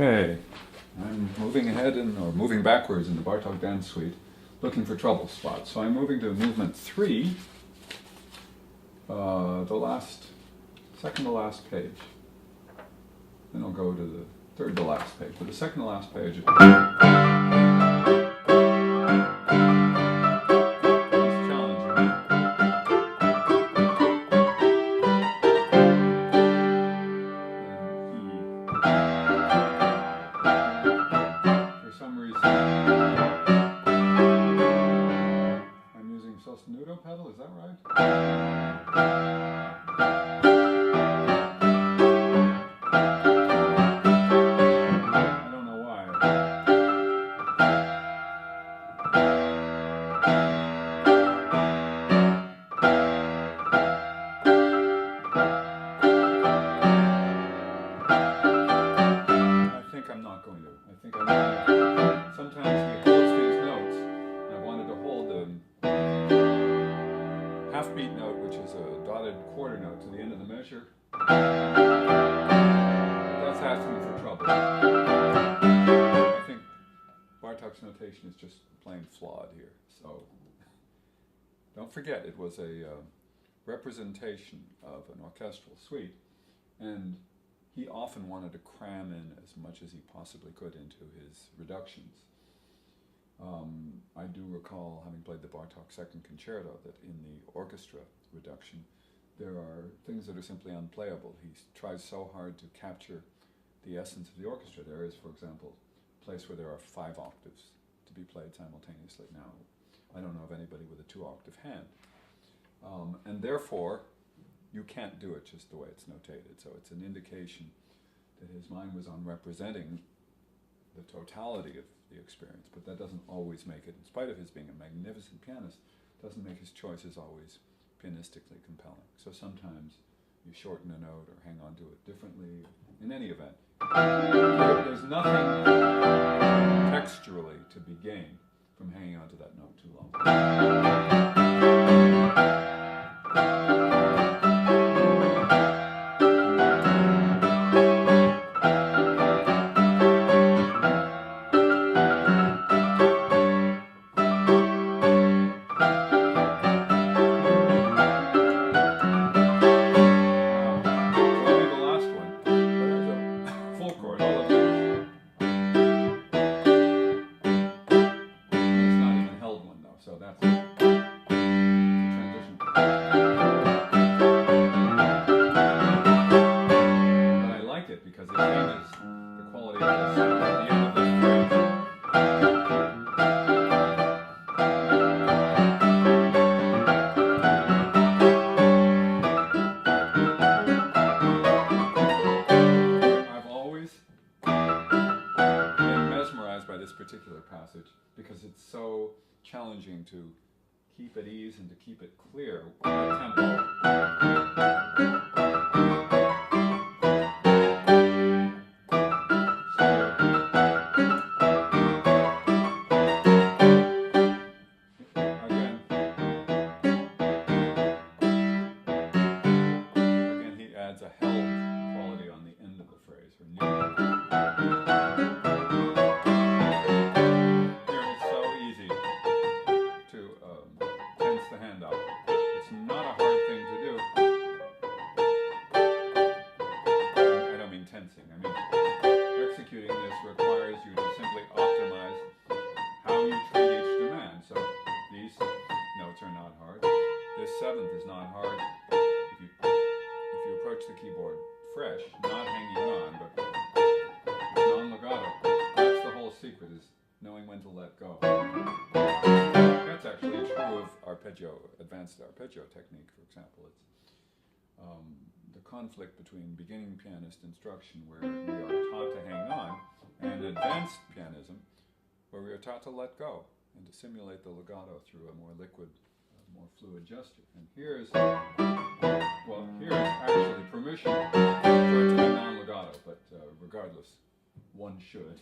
Okay, I'm moving ahead or moving backwards in the Bartok dance suite, looking for trouble spots. So I'm moving to movement 3, second to last page. Then I'll go to the third to last page. But the second to last page is challenging. For some reason, I'm using sostenuto pedal, is that right? Sometimes we close these notes, and I wanted to hold the half-beat note, which is a dotted quarter note, to the end of the measure. That's asking for trouble. I think Bartok's notation is just plain flawed here. So don't forget, it was a representation of an orchestral suite, and he often wanted to cram in as much as he possibly could into his reductions. I do recall, having played the Bartok Second Concerto, that in the orchestra reduction, there are things that are simply unplayable. He tries so hard to capture the essence of the orchestra. There is, for example, a place where there are 5 octaves to be played simultaneously. Now, I don't know of anybody with a 2-octave hand. And therefore, you can't do it just the way it's notated. So it's an indication that his mind was on representing the totality of the experience, but that doesn't always make it, in spite of his being a magnificent pianist, doesn't make his choices always pianistically compelling. So sometimes you shorten a note or hang on to it differently. In any event, there's nothing texturally to be gained from hanging on to that note too long. Because it changes the quality of the sound at the end of the phrase. I've always been mesmerized by this particular passage because it's so challenging to keep at ease and to keep it clear with the tempo. Adds a held quality on the end of the phrase. Here it's so easy to tense the hand up. It's not a hard thing to do. I don't mean tensing. I mean executing this requires you to simply optimize how you treat each demand. So these notes are not hard. This 7th is not hard. If you approach the keyboard fresh, not hanging on, but non-legato, that's the whole secret, is knowing when to let go. That's actually true of arpeggio, advanced arpeggio technique, for example. It's the conflict between beginning pianist instruction, where we are taught to hang on, and advanced pianism, where we are taught to let go and to simulate the legato through a more liquid, more fluid gesture. And here's actually permission for it to be non-legato, but regardless, one should.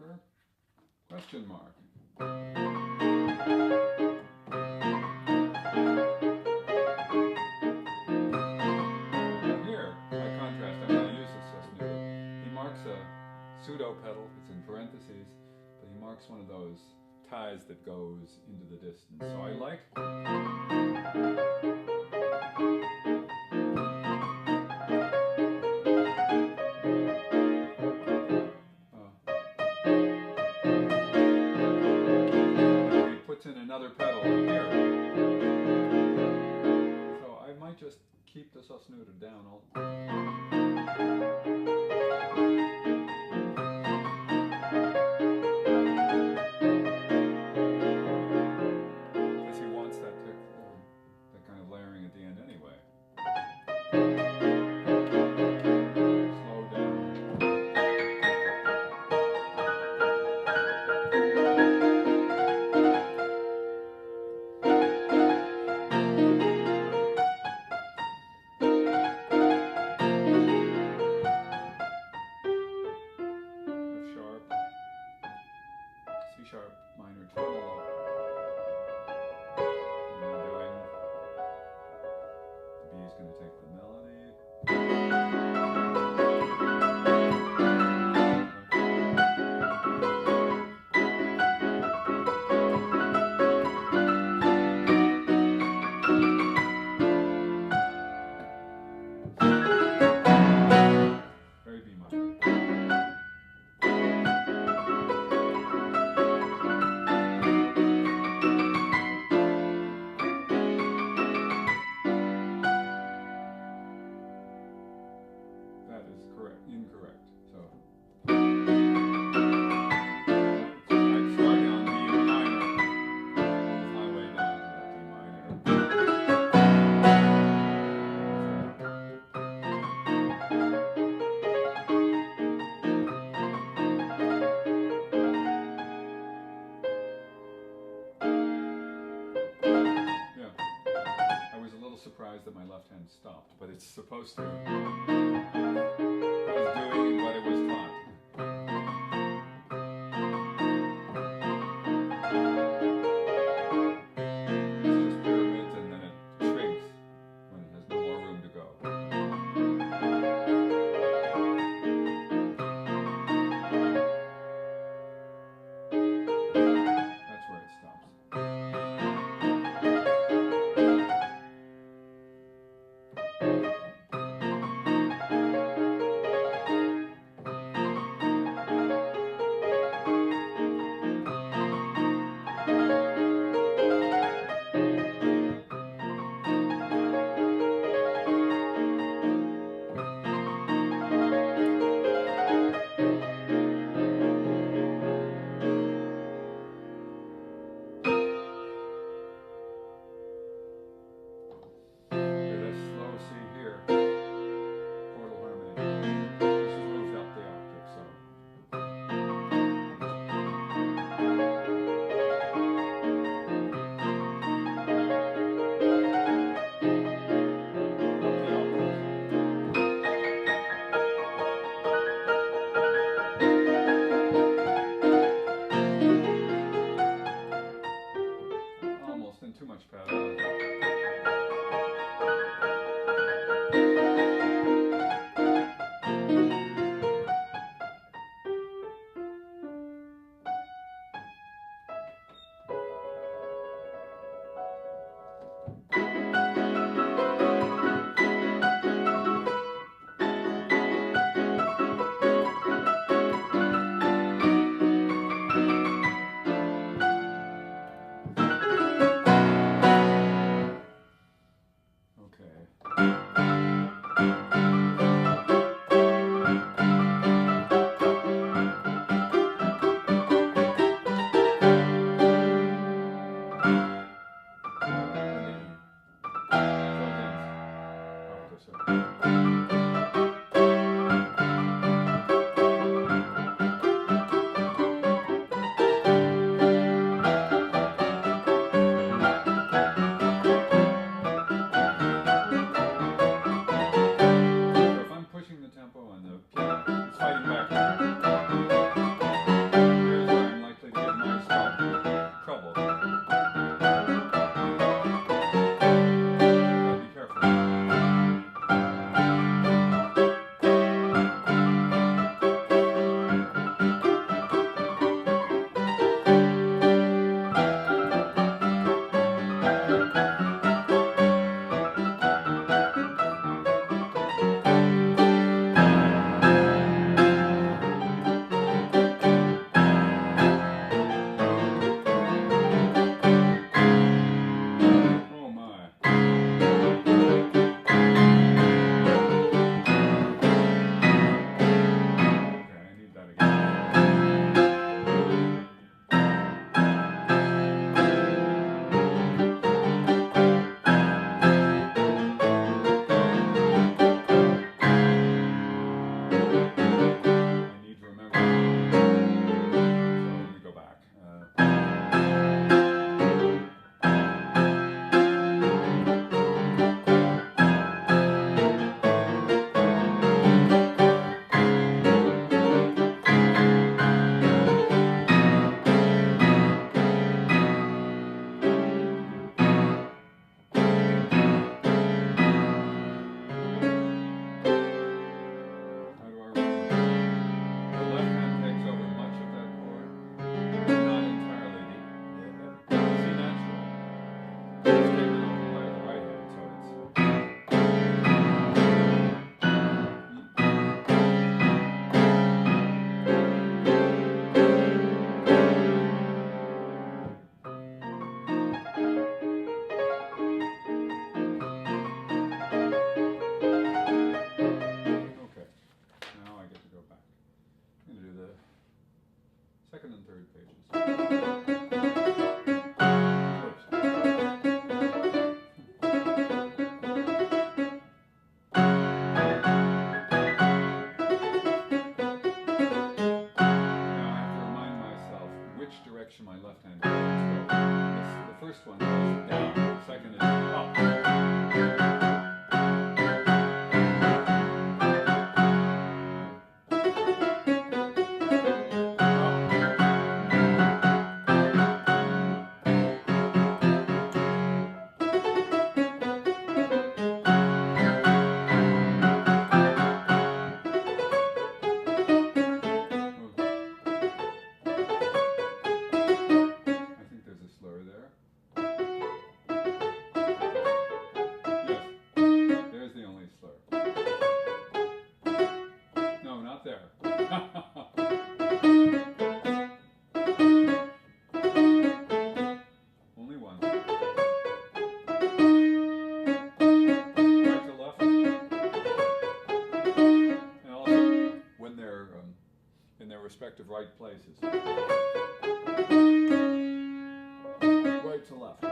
marker? Question mark. Here, by contrast, I'm going to use this susnoodle. He marks a pseudo pedal, it's in parentheses, but he marks one of those ties that goes into the distance. So I like he puts in another pedal here. So I might just keep the susnoodle down all C-sharp minor tremolo. And I'm doing, the B is going to take the melody. Very B minor. Incorrect. So I'd start on D minor, move my way down to that D minor. Yeah, I was a little surprised that my left hand stopped, but it's supposed to. Doing what it was taught. It's just pyramids and then it shrinks when it has no more room to go. That's where it stops. Too much pedal. pushing the tempo and the piano is fighting back. 1/3 pages. Direction my left hand goes. The first one is down, the second is up. Respective right places. Right to left.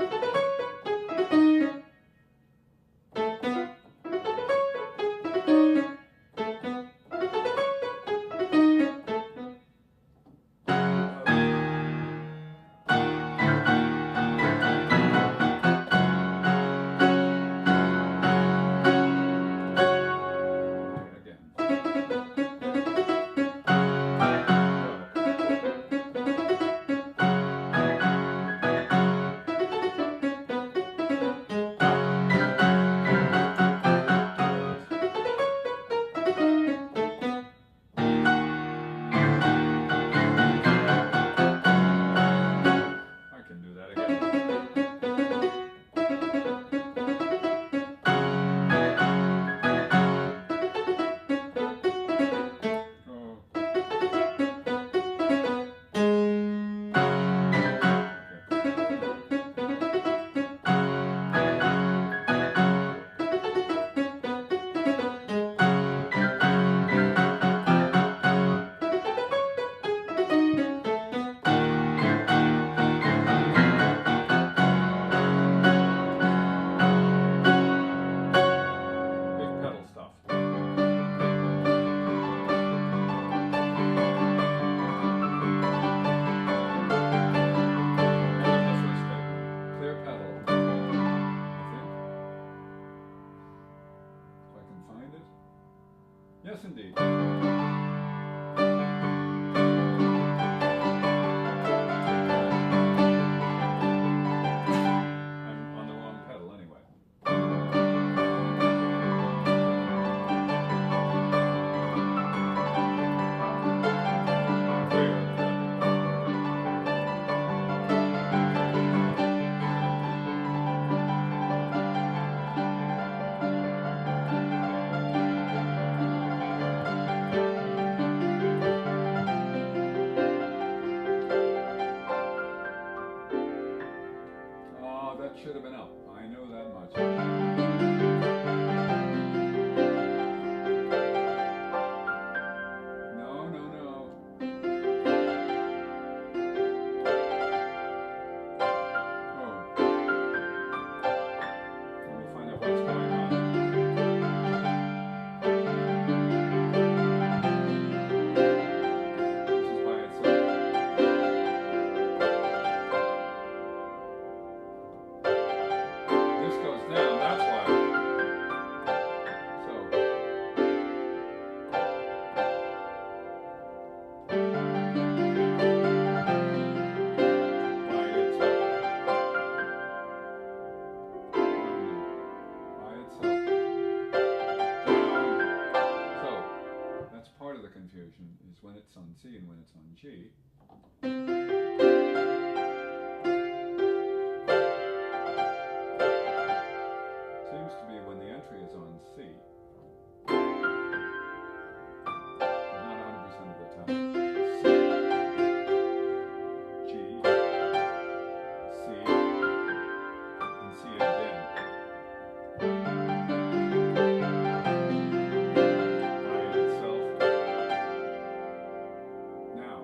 Yes, indeed. I'm on the wrong pedal anyway. That should have been up. I know that much. No, no, no. Oh. Let me find out what's going on. This is by itself. This goes down, that's why. So. By itself. By itself. So, that's part of the confusion, is when it's on C and when it's on G. Seems to be when the entry is on C. Not 100% of the time. C, G, C, and C again. By itself. Now.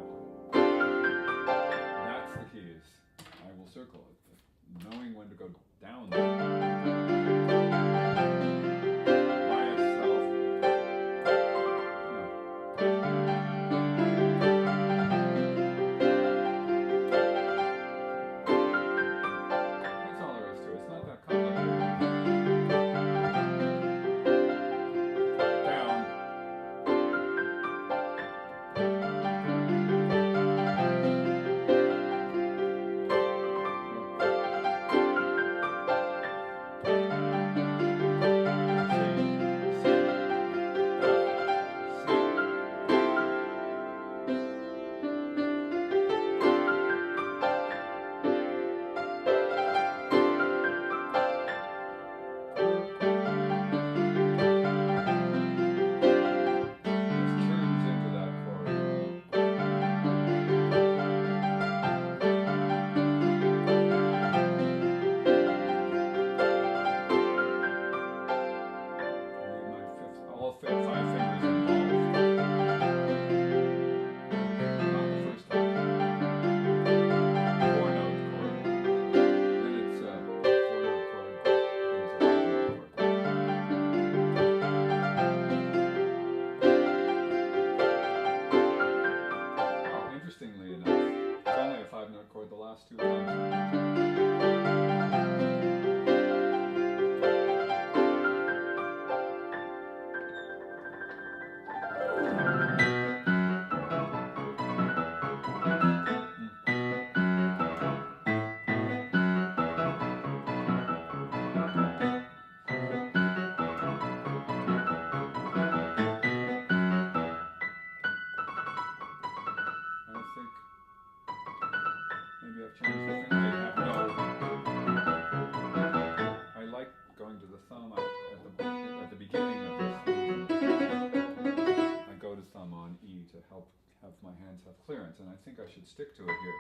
to help have my hands have clearance, and I think I should stick to it here.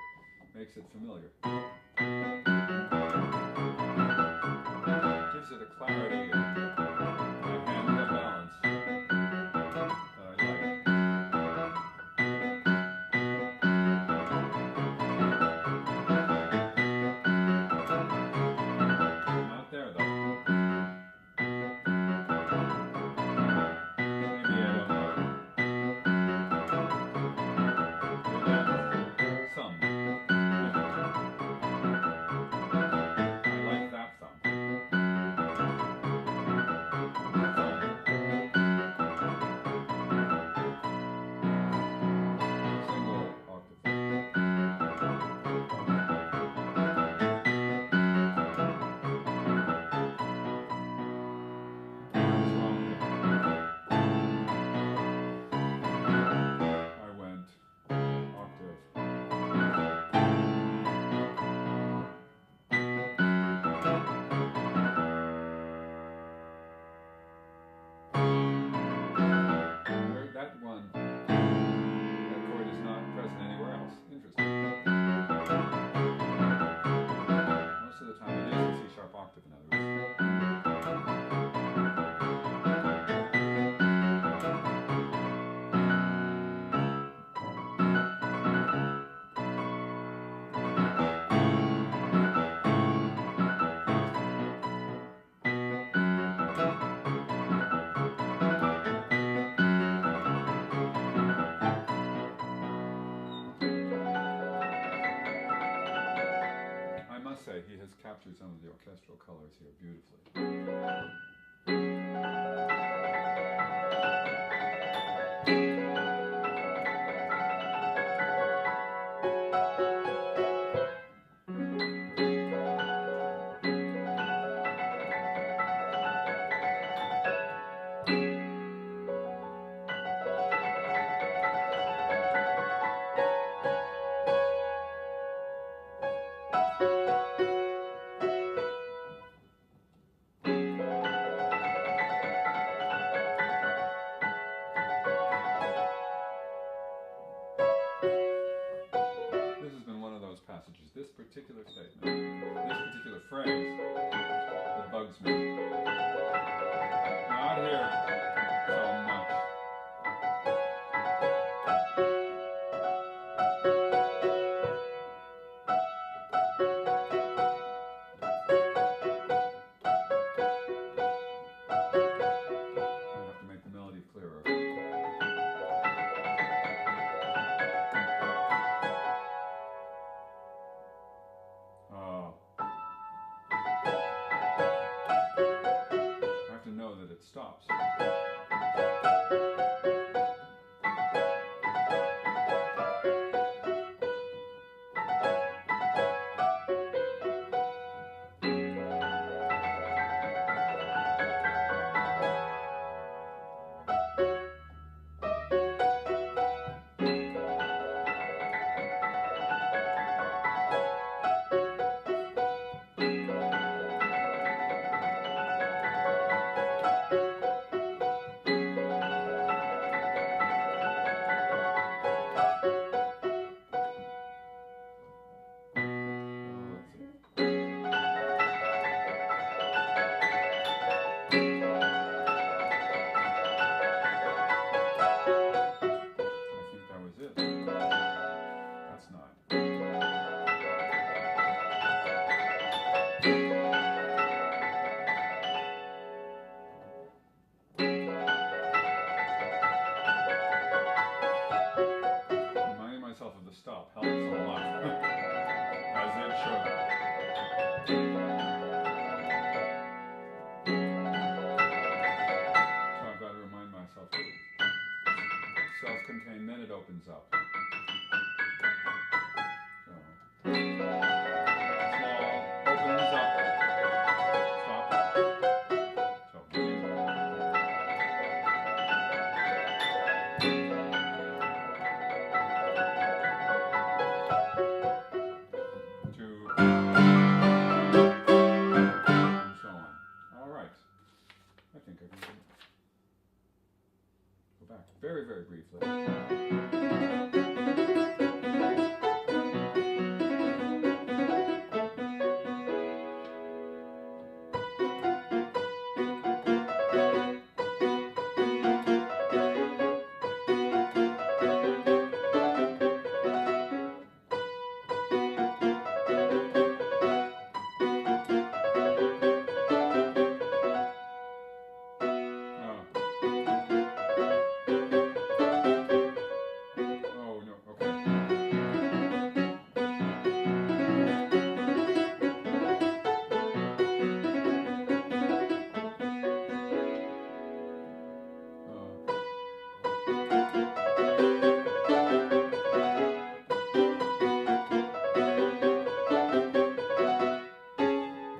Makes it familiar. Gives it a clarity and my hand a balance that I like. Not there though. Maybe I don't know. Some. I like that thumb. Single octave. What's wrong here? I went octave. That one, that chord is not present anywhere else. Interesting. Most of the time it is a C sharp octave, in other words. I must say, he has captured some of the orchestral colors here beautifully. This has been one of those passages, this particular statement, this particular phrase, that bugs me. Not here so much. I have to make the melody clearer. I have to know that it stops. stop helps a lot, as it should. So I've got to remind myself too. Self-contained, then it opens up. So, small, opens up, stop. So, I think I can go back very, very briefly. briefly. Oh no, okay.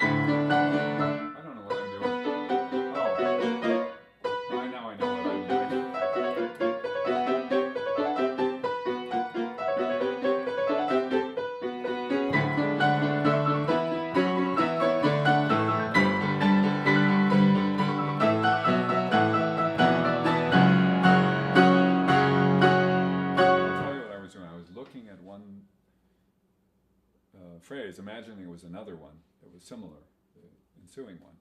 I don't know what I'm doing. Oh, now I know what I'm doing. I'll tell you what I was doing. I was looking at one phrase, imagining it was another one that was similar, the ensuing one,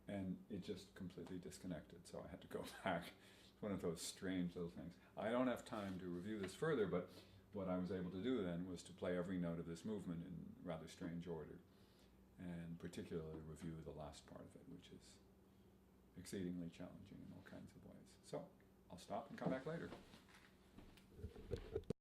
and it just completely disconnected. So I had to go back. It's one of those strange little things. I don't have time to review this further, but what I was able to do then was to play every note of this movement in rather strange order, and particularly review the last part of it, which is exceedingly challenging in all kinds of ways. So I'll stop and come back later.